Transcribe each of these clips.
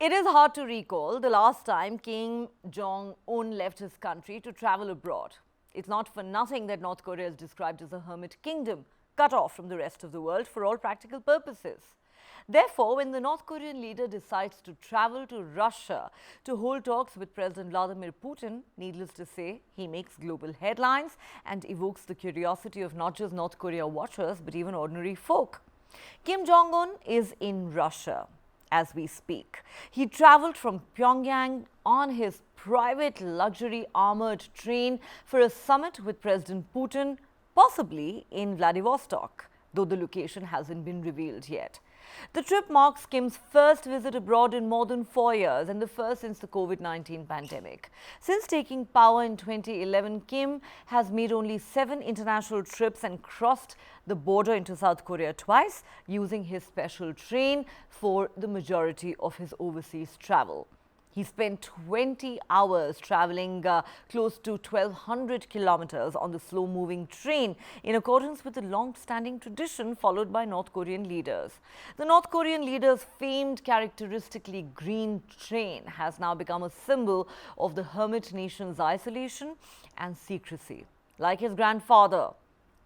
It is hard to recall the last time Kim Jong Un left his country to travel abroad. It's not for nothing that North Korea is described as a hermit kingdom, cut off from the rest of the world for all practical purposes. Therefore, when the North Korean leader decides to travel to Russia to hold talks with President Vladimir Putin, needless to say, he makes global headlines and evokes the curiosity of not just North Korea watchers, but even ordinary folk. Kim Jong Un is in Russia as we speak. He traveled from Pyongyang on his private luxury armored train for a summit with President Putin, possibly in Vladivostok, though the location hasn't been revealed yet. The trip marks Kim's first visit abroad in more than 4 years and the first since the COVID-19 pandemic. Since taking power in 2011, Kim has made only 7 international trips and crossed the border into South Korea twice, using his special train for the majority of his overseas travel. He spent 20 hours traveling close to 1,200 kilometers on the slow-moving train in accordance with the long-standing tradition followed by North Korean leaders. The North Korean leader's famed characteristically green train has now become a symbol of the hermit nation's isolation and secrecy. Like his grandfather,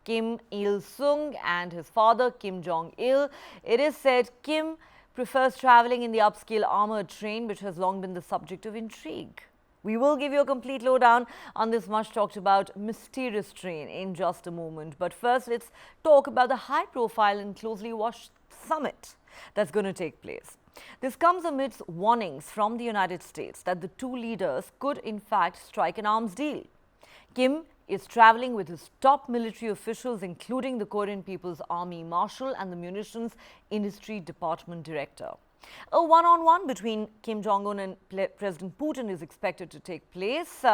Kim Il-sung, and his father, Kim Jong-il, it is said Kim prefers traveling in the upscale armored train, which has long been the subject of intrigue. We will give you a complete lowdown on this much talked about mysterious train in just a moment. But first, let's talk about the high profile and closely watched summit that's going to take place. This comes amidst warnings from the United States that the two leaders could in fact strike an arms deal. Kim is traveling with his top military officials, including the Korean People's Army Marshal and the Munitions Industry Department Director. A one-on-one between Kim Jong Un and President Putin is expected to take place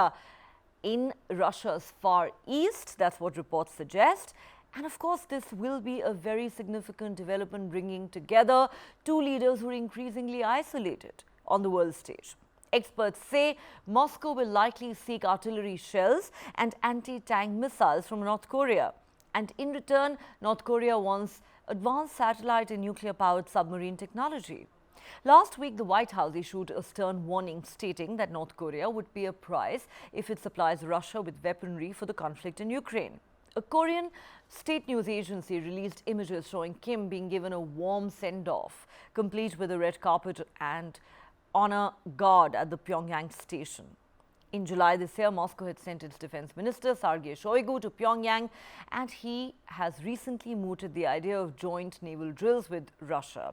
in Russia's Far East. That's what reports suggest. And of course, this will be a very significant development, bringing together two leaders who are increasingly isolated on the world stage. Experts say Moscow will likely seek artillery shells and anti-tank missiles from North Korea. And in return, North Korea wants advanced satellite and nuclear-powered submarine technology. Last week, the White House issued a stern warning stating that North Korea would pay a price if it supplies Russia with weaponry for the conflict in Ukraine. A Korean state news agency released images showing Kim being given a warm send-off, complete with a red carpet and honor guard at the Pyongyang station. In July this year, Moscow had sent its defense minister Sergei Shoigu to Pyongyang, and he has recently mooted the idea of joint naval drills with Russia.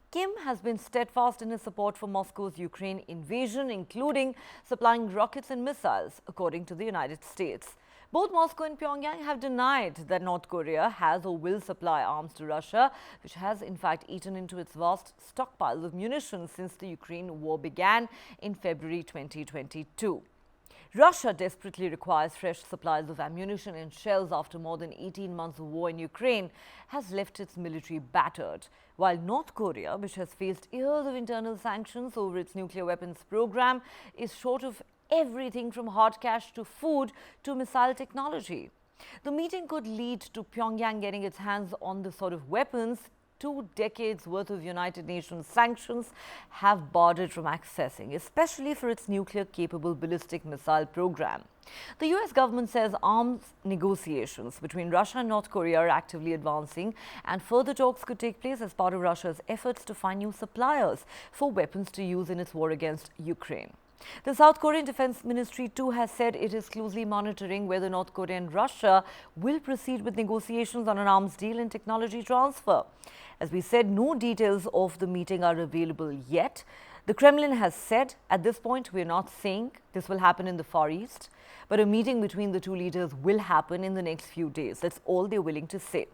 Kim has been steadfast in his support for Moscow's Ukraine invasion, including supplying rockets and missiles, according to the United States. Both Moscow and Pyongyang have denied that North Korea has or will supply arms to Russia, which has in fact eaten into its vast stockpiles of munitions since the Ukraine war began in February 2022. Russia desperately requires fresh supplies of ammunition and shells after more than 18 months of war in Ukraine has left its military battered, while North Korea, which has faced years of internal sanctions over its nuclear weapons program, is short of everything from hard cash to food to missile technology. The meeting could lead to Pyongyang getting its hands on the sort of weapons 2 decades worth of United Nations sanctions have barred it from accessing, especially for its nuclear-capable ballistic missile program. The US government says arms negotiations between Russia and North Korea are actively advancing, and further talks could take place as part of Russia's efforts to find new suppliers for weapons to use in its war against Ukraine. The South Korean Defense Ministry too has said it is closely monitoring whether North Korea and Russia will proceed with negotiations on an arms deal and technology transfer. As we said, no details of the meeting are available yet. The Kremlin has said at this point we are not saying this will happen in the Far East, but a meeting between the two leaders will happen in the next few days. That's all they're willing to say.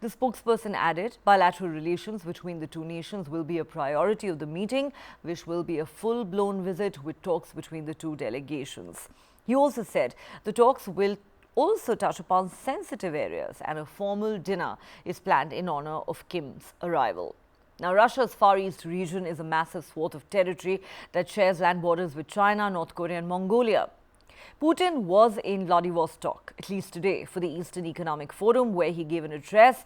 The spokesperson added bilateral relations between the two nations will be a priority of the meeting, which will be a full-blown visit with talks between the two delegations. He also said the talks will also touch upon sensitive areas, and a formal dinner is planned in honor of Kim's arrival. Now, Russia's Far East region is a massive swath of territory that shares land borders with China, North Korea and Mongolia. Putin was in Vladivostok, at least today, for the Eastern Economic Forum, where he gave an address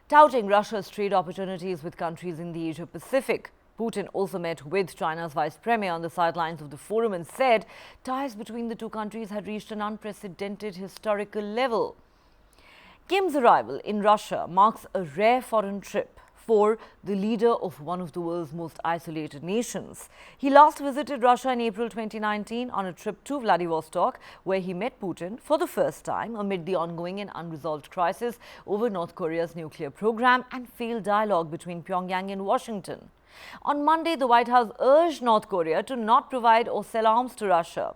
touting Russia's trade opportunities with countries in the Asia-Pacific. Putin also met with China's vice premier on the sidelines of the forum and said ties between the two countries had reached an unprecedented historical level. Kim's arrival in Russia marks a rare foreign trip for the leader of one of the world's most isolated nations. He last visited Russia in April 2019 on a trip to Vladivostok, where he met Putin for the first time amid the ongoing and unresolved crisis over North Korea's nuclear program and failed dialogue between Pyongyang and Washington. On Monday, the White House urged North Korea to not provide or sell arms to Russia.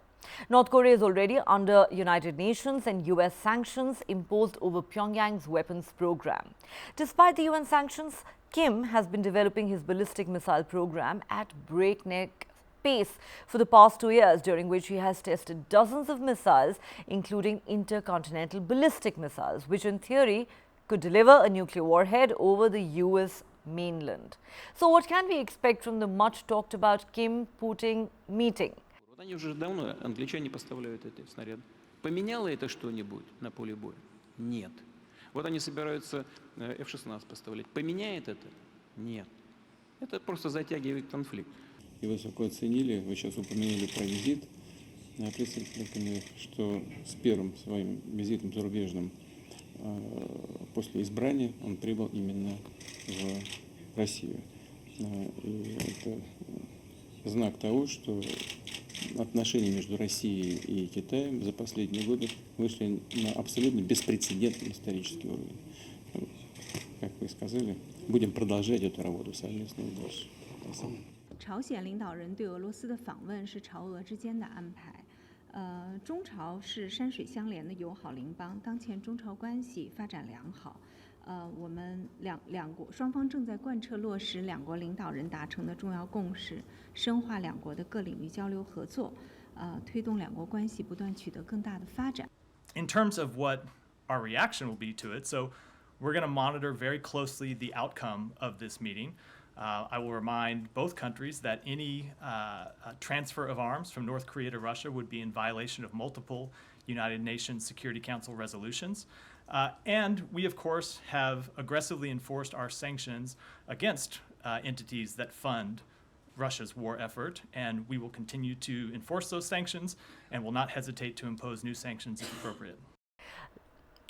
North Korea is already under United Nations and US sanctions imposed over Pyongyang's weapons program. Despite the UN sanctions, Kim has been developing his ballistic missile program at breakneck pace for the past 2 years, during which he has tested dozens of missiles, including intercontinental ballistic missiles, which in theory could deliver a nuclear warhead over the US mainland. So what can we expect from the much talked about Kim-Putin meeting? Они уже давно, англичане поставляют эти снаряды. Поменяло это что-нибудь на поле боя? Нет. Вот они собираются F-16 поставлять. Поменяет это? Нет. Это просто затягивает конфликт. И высоко оценили, вы сейчас упомянули про визит представителя КНР, что с первым своим визитом зарубежным после избрания он прибыл именно в Россию. И это знак того, что отношения между Россией и Китаем за последние годы вышли на абсолютно беспрецедентный исторический уровень. Как вы сказали, будем продолжать эту работу совместно и дальше. 朝鲜领导人对俄罗斯的访问是朝俄之间的安排。中朝是山水相连的友好邻邦，当前中朝关系发展良好。我们两国双方正在贯彻落实两国领导人达成的重要共识，深化两国的各领域交流合作，推动两国关系不断取得更大的发展。In terms of what our reaction will be to it, so we're going to monitor very closely the outcome of this meeting. I will remind both countries that any transfer of arms from North Korea to Russia would be in violation of multiple United Nations Security Council resolutions. And we, of course, have aggressively enforced our sanctions against entities that fund Russia's war effort, and we will continue to enforce those sanctions and will not hesitate to impose new sanctions if appropriate.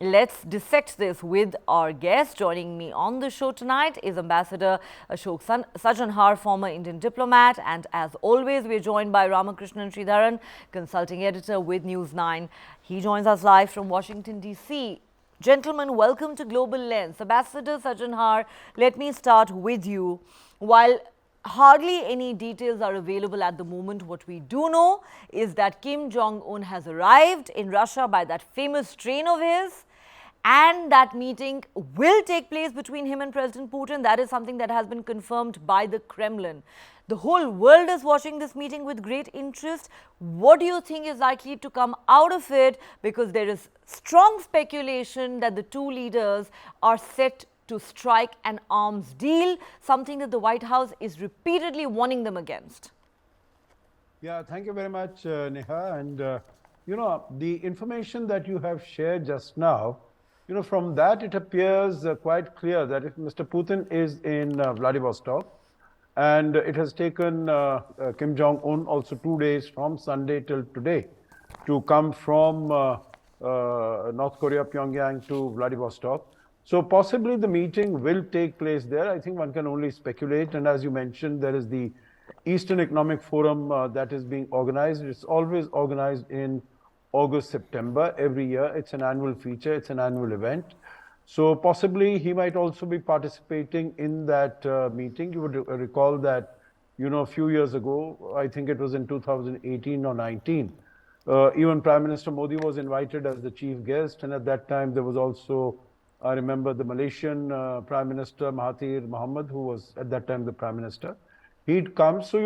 Let's dissect this with our guest. Joining me on the show tonight is Ambassador Ashok Sajanhar, former Indian diplomat, and as always, we're joined by Ramakrishnan Sridharan, consulting editor with News9. He joins us live from Washington, D.C. Gentlemen, welcome to Global Lens. Ambassador Sajanhar, let me start with you. While hardly any details are available at the moment, what we do know is that Kim Jong Un has arrived in Russia by that famous train of his, and that meeting will take place between him and President Putin. That is something that has been confirmed by the Kremlin. The whole world is watching this meeting with great interest. What do you think is likely to come out of it? Because there is strong speculation that the two leaders are set to strike an arms deal, something that the White House is repeatedly warning them against. Yeah, thank you very much, Neha. And, the information that you have shared just now, from that it appears quite clear that if Mr. Putin is in Vladivostok, and it has taken Kim Jong Un also 2 days from Sunday till today to come from North Korea, Pyongyang to Vladivostok. So possibly the meeting will take place there. I think one can only speculate. And as you mentioned, there is the Eastern Economic Forum that is being organized. It's always organized in August, September every year. It's an annual feature. It's an annual event. So possibly he might also be participating in that meeting. You would recall that, a few years ago, I think it was in 2018 or 19, even Prime Minister Modi was invited as the chief guest. And at that time, there was also, I remember, the Malaysian Prime Minister Mahathir Mohamad, who was at that time the Prime Minister. He'd come. So,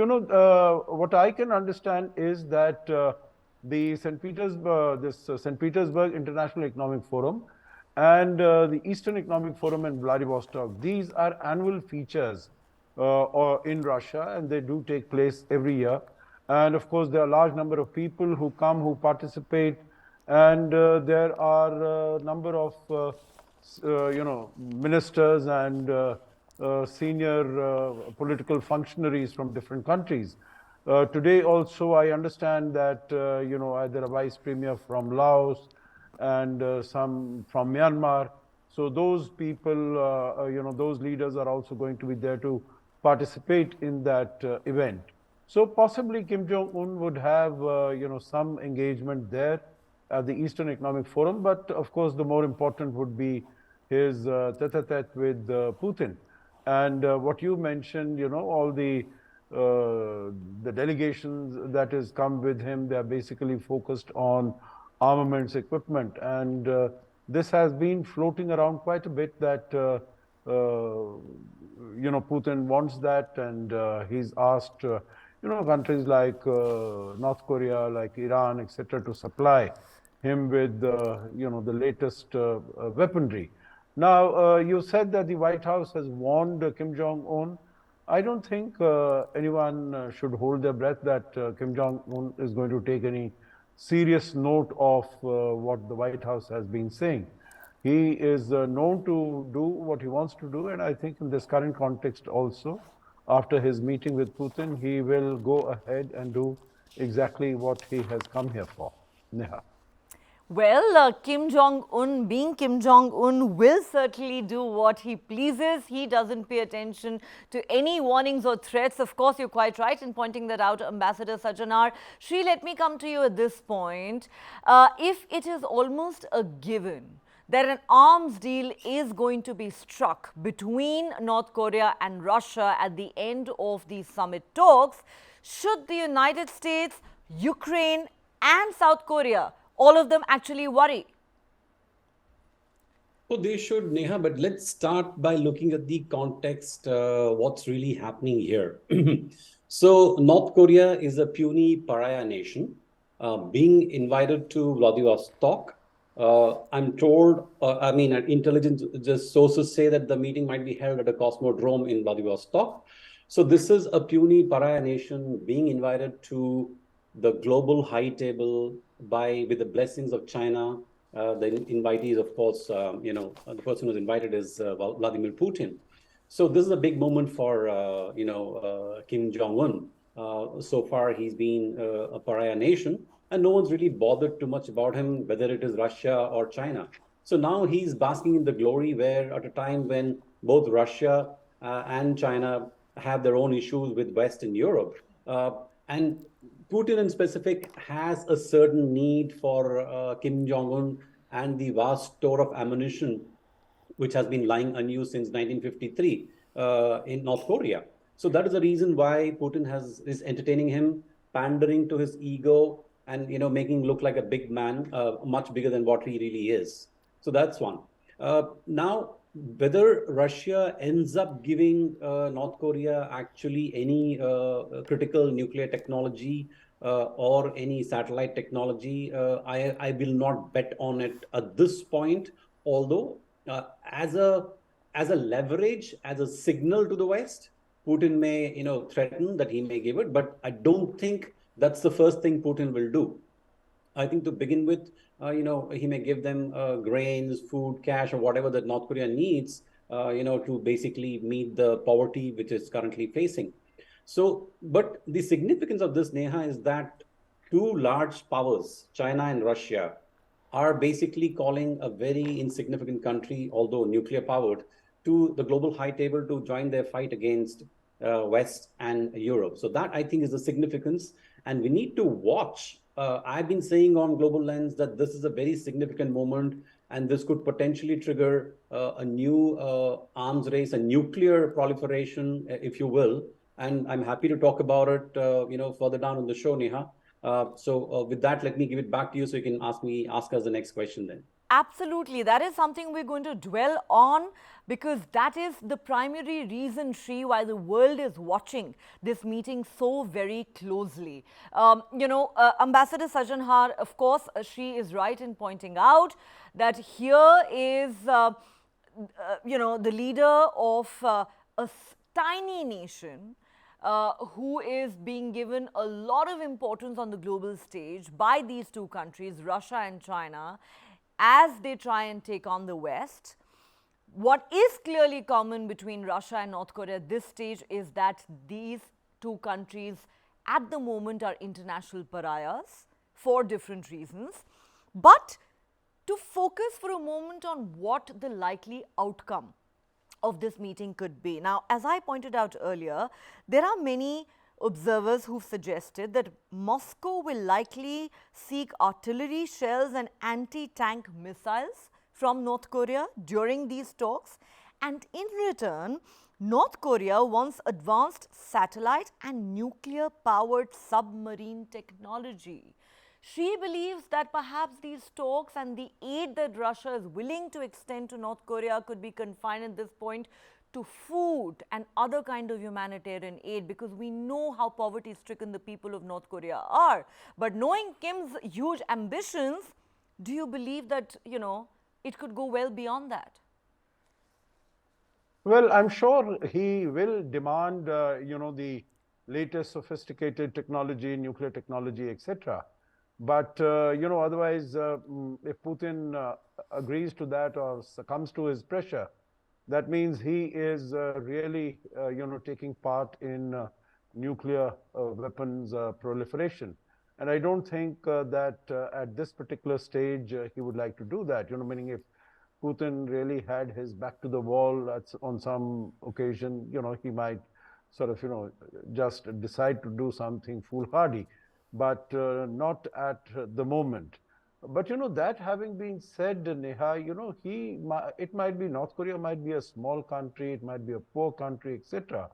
what I can understand is that the St. Petersburg International Economic Forum and the Eastern Economic Forum in Vladivostok, these are annual features in Russia, and they do take place every year. And of course, there are a large number of people who come, who participate, and there are a number of, ministers and senior political functionaries from different countries. Today also I understand that, either a vice premier from Laos and some from Myanmar. So those people, those leaders are also going to be there to participate in that event. So possibly Kim Jong Un would have, some engagement there at the Eastern Economic Forum. But of course, the more important would be his tete-a-tete with Putin. And what you mentioned, all the delegations that has come with him, they are basically focused on armaments equipment. And this has been floating around quite a bit that, Putin wants that. And he's asked, countries like North Korea, like Iran, etc., to supply him with, the latest weaponry. Now, you said that the White House has warned Kim Jong Un. I don't think anyone should hold their breath that Kim Jong Un is going to take any serious note of what the White House has been saying. He is known to do what he wants to do, and I think in this current context also, after his meeting with Putin, he will go ahead and do exactly what he has come here for. Neha. Well, Kim Jong Un, being Kim Jong Un, will certainly do what he pleases. He doesn't pay attention to any warnings or threats. Of course, you're quite right in pointing that out, Ambassador Sajjanar. Shri, let me come to you at this point. If it is almost a given that an arms deal is going to be struck between North Korea and Russia at the end of these summit talks, should the United States, Ukraine and South Korea, all of them actually worry? Well, they should, Neha, but let's start by looking at the context, what's really happening here. So North Korea is a puny pariah nation being invited to Vladivostok. I'm told, intelligence just sources say that the meeting might be held at a cosmodrome in Vladivostok. So this is a puny pariah nation being invited to the global high table with the blessings of China. The invitee is, of course, the person who's invited is Vladimir Putin. So this is a big moment for, Kim Jong Un. So far, he's been a pariah nation, and no one's really bothered too much about him, whether it is Russia or China. So now he's basking in the glory where at a time when both Russia and China have their own issues with West and Europe. And Putin in specific has a certain need for Kim Jong-un and the vast store of ammunition, which has been lying unused since 1953 in North Korea. So that is the reason why Putin is entertaining him, pandering to his ego, and making him look like a big man, much bigger than what he really is. So that's one. Now, whether Russia ends up giving North Korea actually any critical nuclear technology or any satellite technology, I will not bet on it at this point. Although, as a leverage, as a signal to the West, Putin may threaten that he may give it, but I don't think that's the first thing Putin will do. I think to begin with, he may give them grains, food, cash, or whatever that North Korea needs, to basically meet the poverty which is currently facing. So, but the significance of this, Neha, is that two large powers, China and Russia, are basically calling a very insignificant country, although nuclear powered, to the global high table to join their fight against West and Europe. So that, I think, is the significance. And we need to watch. I've been saying on Global Lens that this is a very significant moment, and this could potentially trigger a new arms race, a nuclear proliferation, if you will. And I'm happy to talk about it, further down on the show, Neha. So with that, let me give it back to you so you can ask us the next question then. Absolutely. That is something we're going to dwell on, because that is the primary reason, Shri, why the world is watching this meeting so very closely. Ambassador Sajjanar, of course, Shri is right in pointing out that here is, the leader of a tiny nation who is being given a lot of importance on the global stage by these two countries, Russia and China, as they try and take on the West. What is clearly common between Russia and North Korea at this stage is that these two countries at the moment are international pariahs for different reasons. But to focus for a moment on what the likely outcome of this meeting could be. Now, as I pointed out earlier, there are many observers who've suggested that Moscow will likely seek artillery shells and anti-tank missiles from North Korea during these talks, and in return, North Korea wants advanced satellite and nuclear-powered submarine technology. She believes that perhaps these talks and the aid that Russia is willing to extend to North Korea could be confined at this point to food and other kind of humanitarian aid, because we know how poverty-stricken the people of North Korea are. But knowing Kim's huge ambitions, do you believe that, it could go well beyond that? Well, I'm sure he will demand, the latest sophisticated technology, nuclear technology, etc. But, otherwise, if Putin agrees to that or succumbs to his pressure, that means he is really, taking part in nuclear weapons proliferation. And I don't think that at this particular stage he would like to do that, meaning if Putin really had his back to the wall on some occasion, he might sort of, just decide to do something foolhardy, but not at the moment. But, that having been said, Neha, it might be North Korea might be a small country, it might be a poor country, etc.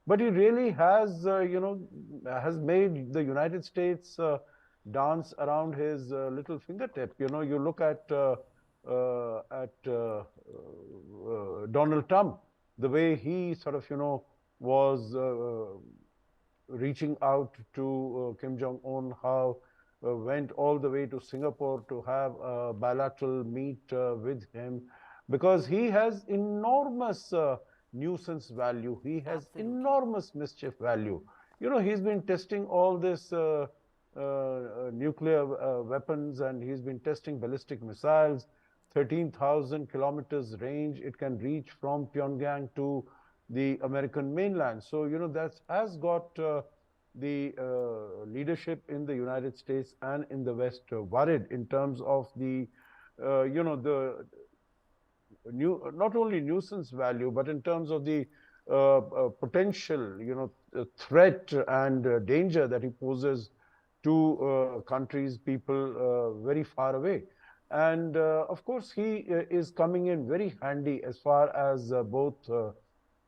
But he really has, has made the United States dance around his little fingertip. You look at Donald Trump, the way he sort of, was reaching out to Kim Jong Un, how went all the way to Singapore to have a bilateral meet with him, because he has enormous nuisance value. He has enormous mischief value. He's been testing all this nuclear weapons, and he's been testing ballistic missiles, 13,000 kilometers range. It can reach from Pyongyang to the American mainland. So, that has got the leadership in the United States and in the West worried in terms of the, the not only nuisance value, but in terms of the potential, threat and danger that he poses to countries, people very far away. And of course, he is coming in very handy as far as both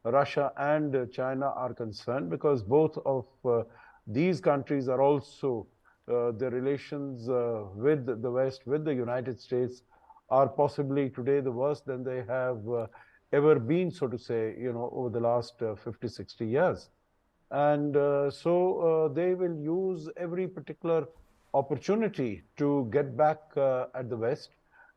Russia and China are concerned, because both of these countries are also, the relations with the West, with the United States, are possibly today the worst than they have ever been, so to say, over the last 50, 60 years. And so they will use every particular opportunity to get back at the West.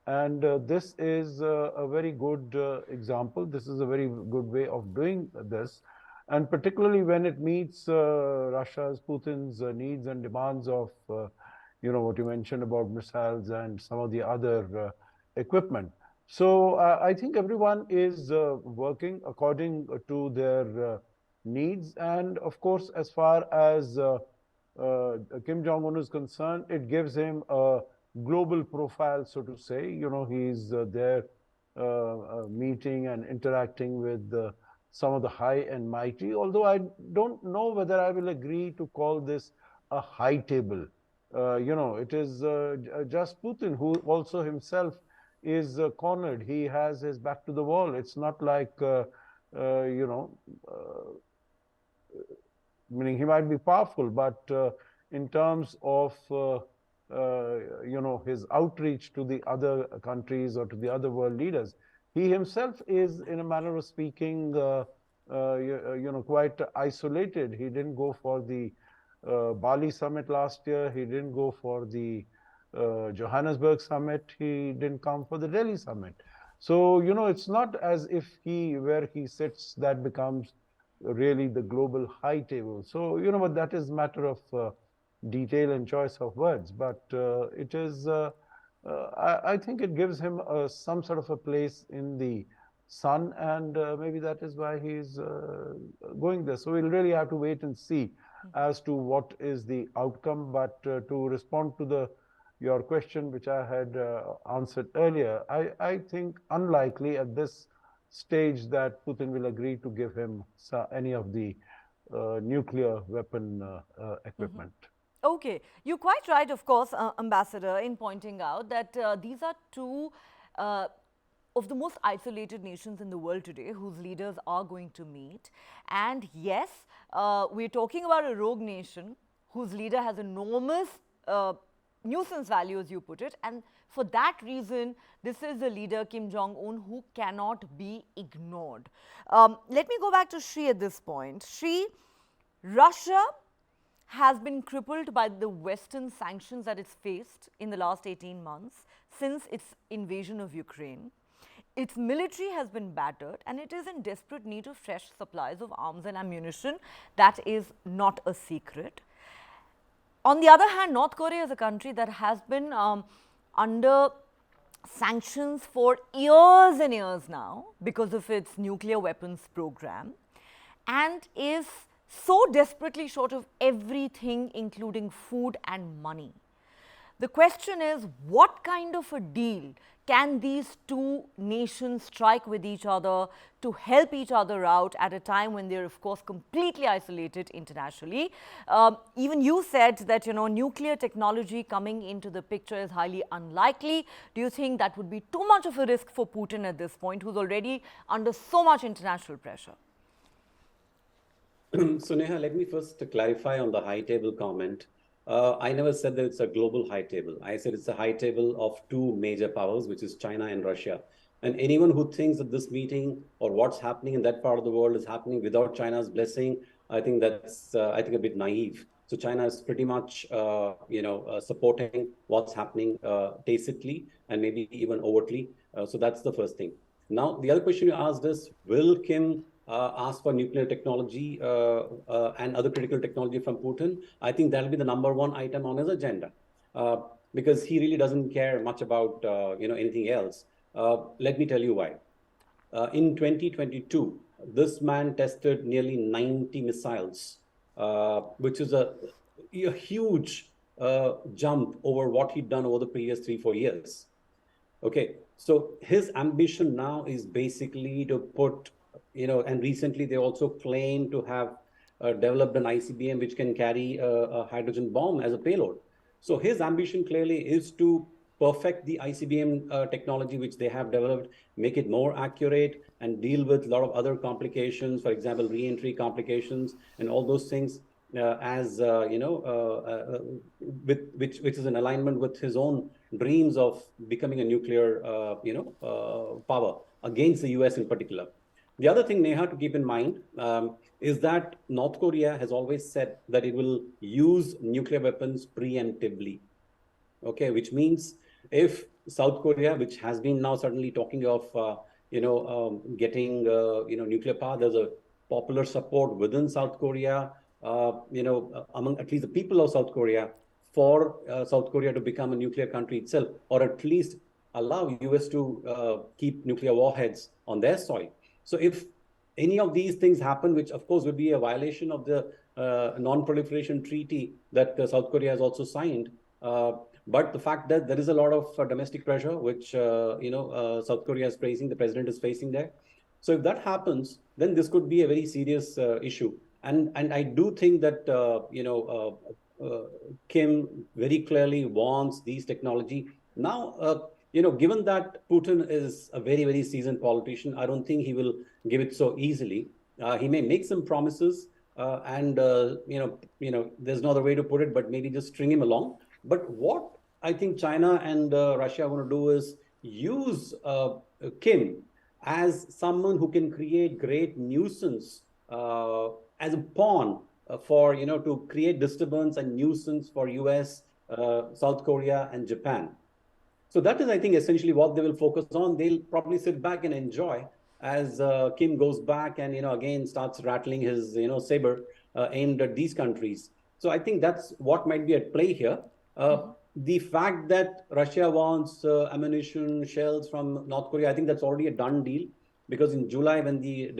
And this is a very good example. This is a very good way of doing this. And particularly when it meets Russia's, Putin's needs and demands of, what you mentioned about missiles and some of the other equipment. So I think everyone is working according to their needs. And of course, as far as Kim Jong Un is concerned, it gives him a global profile, so to say. He's there meeting and interacting with some of the high and mighty, although I don't know whether I will agree to call this a high table. It is just Putin who also himself is cornered. He has his back to the wall. It's not like, meaning he might be powerful, but in terms of, his outreach to the other countries or to the other world leaders, he himself is, in a manner of speaking, quite isolated. He didn't go for the Bali summit last year. He didn't go for the Johannesburg summit. He didn't come for the Delhi summit. So, it's not as if where he sits, that becomes really the global high table. So, but that is a matter of detail and choice of words. But it is, I think it gives him some sort of a place in the son, and maybe that is why he's going there. So we'll really have to wait and see as to what is the outcome. But to respond to your question, which I had answered earlier, I think unlikely at this stage that Putin will agree to give him any of the nuclear weapon equipment. Okay, you're quite right, of course, Ambassador, in pointing out that these are two of the most isolated nations in the world today whose leaders are going to meet. And yes, we're talking about a rogue nation whose leader has enormous nuisance value, as you put it. And for that reason, this is the leader, Kim Jong Un, who cannot be ignored. Let me go back to Shri at this point. Shri, Russia has been crippled by the Western sanctions that it's faced in the last 18 months since its invasion of Ukraine. Its military has been battered and it is in desperate need of fresh supplies of arms and ammunition. That is not a secret. On the other hand, North Korea is a country that has been under sanctions for years and years now because of its nuclear weapons program, and is so desperately short of everything, including food and money. The question is, what kind of a deal can these two nations strike with each other to help each other out at a time when they're, of course, completely isolated internationally? Even you said that, nuclear technology coming into the picture is highly unlikely. Do you think that would be too much of a risk for Putin at this point, who's already under so much international pressure? So Neha, let me first clarify on the high table comment. I never said that it's a global high table. I said it's a high table of two major powers, which is China and Russia. And anyone who thinks that this meeting or what's happening in that part of the world is happening without China's blessing, I think that's a bit naive. So China is pretty much supporting what's happening tacitly and maybe even overtly. So that's the first thing. Now, the other question you asked is, will Kim ask for nuclear technology and other critical technology from Putin? I think that'll be the #1 item on his agenda, because he really doesn't care much about anything else. Let me tell you why. In 2022, this man tested nearly 90 missiles, which is a huge jump over what he'd done over the previous 3-4 years. Okay, so his ambition now is basically to put, and recently they also claim to have developed an ICBM which can carry a hydrogen bomb as a payload. So his ambition clearly is to perfect the ICBM technology which they have developed, make it more accurate, and deal with a lot of other complications, for example, re-entry complications and all those things, which is in alignment with his own dreams of becoming a nuclear, power against the US in particular. The other thing, Neha, to keep in mind is that North Korea has always said that it will use nuclear weapons preemptively. Okay, which means if South Korea, which has been now suddenly talking of, getting, nuclear power, there's a popular support within South Korea, among at least the people of South Korea, for South Korea to become a nuclear country itself, or at least allow US to keep nuclear warheads on their soil. So if any of these things happen, which of course would be a violation of the non-proliferation treaty that South Korea has also signed, but the fact that there is a lot of domestic pressure, which South Korea is facing, the president is facing there. So if that happens, then this could be a very serious issue. And I do think that Kim very clearly wants these technology. Now, given that Putin is a very, very seasoned politician, I don't think he will give it so easily. He may make some promises, and there's no other way to put it, but maybe just string him along. But what I think China and Russia want to do is use Kim as someone who can create great nuisance as a pawn for to create disturbance and nuisance for US, South Korea, and Japan. So that is, I think, essentially what they will focus on. They'll probably sit back and enjoy as Kim goes back and again starts rattling his saber aimed at these countries. So I think that's what might be at play here. The fact that Russia wants ammunition, shells from North Korea, I think that's already a done deal. because in July, when the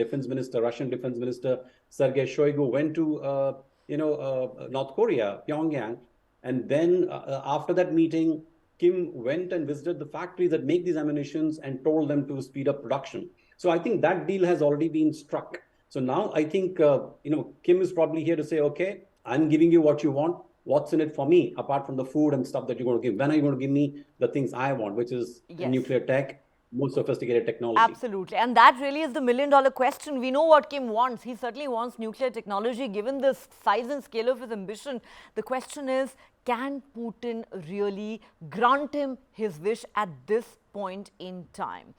Russian defense minister Sergei Shoigu went to North Korea, Pyongyang, and then after that meeting, Kim went and visited the factories that make these ammunitions and told them to speed up production. So I think that deal has already been struck. So now I think Kim is probably here to say, okay, I'm giving you what you want. What's in it for me, apart from the food and stuff that you're going to give? When are you going to give me the things I want, which is nuclear tech, more sophisticated technology? Absolutely. And that really is the million-dollar question. We know what Kim wants. He certainly wants nuclear technology. Given the size and scale of his ambition, the question is, can Putin really grant him his wish at this point in time?